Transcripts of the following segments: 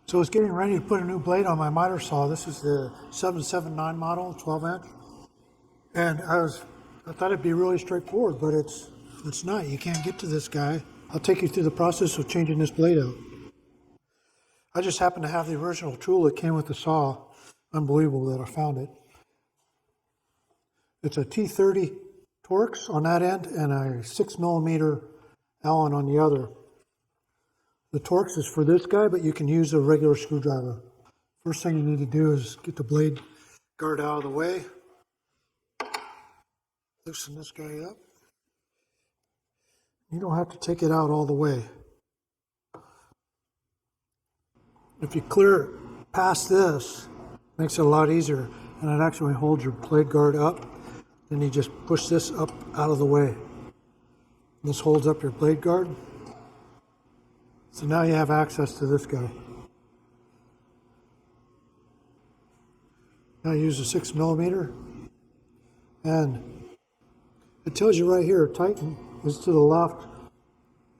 So I was getting ready to put a new blade on my miter saw. This is the 779 model, 12 inch. And I thought it'd be really straightforward, but it's not. You can't get to this guy. I'll take you through the process of changing this blade out. I just happen to have the original tool that came with the saw. Unbelievable that I found it. It's a T30 Torx on that end and a 6mm Allen on the other. The Torx is for this guy, but you can use a regular screwdriver. First thing you need to do is get the blade guard out of the way. Loosen this guy up. You don't have to take it out all the way. If you clear it past this, it makes it a lot easier, and it actually holds your blade guard up. Then you just push this up out of the way. This holds up your blade guard. So now you have access to this guy. Now use a 6mm, and it tells you right here, tighten is to the left,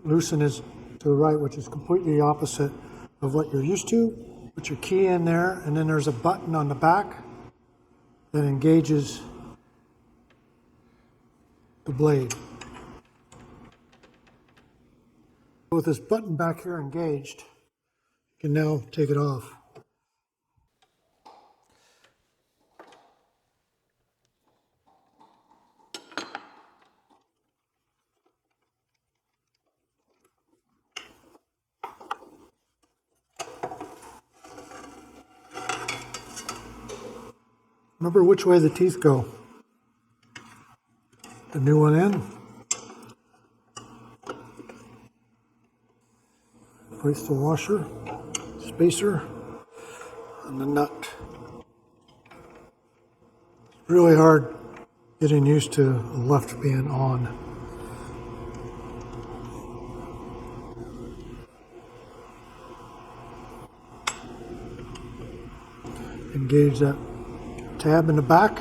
loosen is to the right, which is completely opposite of what you're used to. Put your key in there, and then there's a button on the back that engages the blade. With this button back here engaged, you can now take it off. Remember which way the teeth go. The new one in. Place the washer, spacer, and the nut. It's really hard getting used to the left being on. Engage that tab in the back.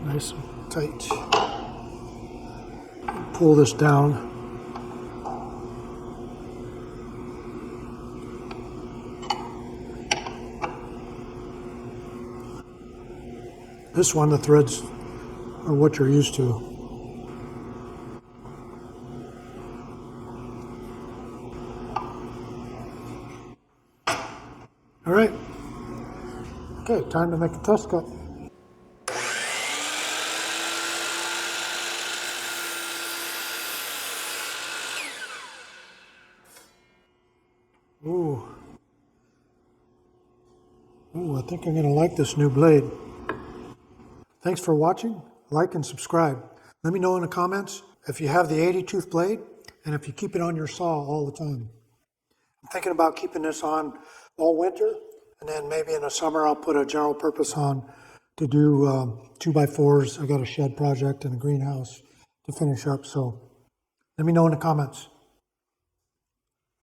Nice and tight. Pull this down. This one, the threads are what you're used to. All right. Okay, time to make a test cut. Ooh. Ooh, I think I'm going to like this new blade. Thanks for watching. Like and subscribe. Let me know in the comments if you have the 80 tooth blade and if you keep it on your saw all the time. I'm thinking about keeping this on all winter, and then maybe in the summer I'll put a general purpose on to do 2x4s. I got a shed project and a greenhouse to finish up, so let me know in the comments.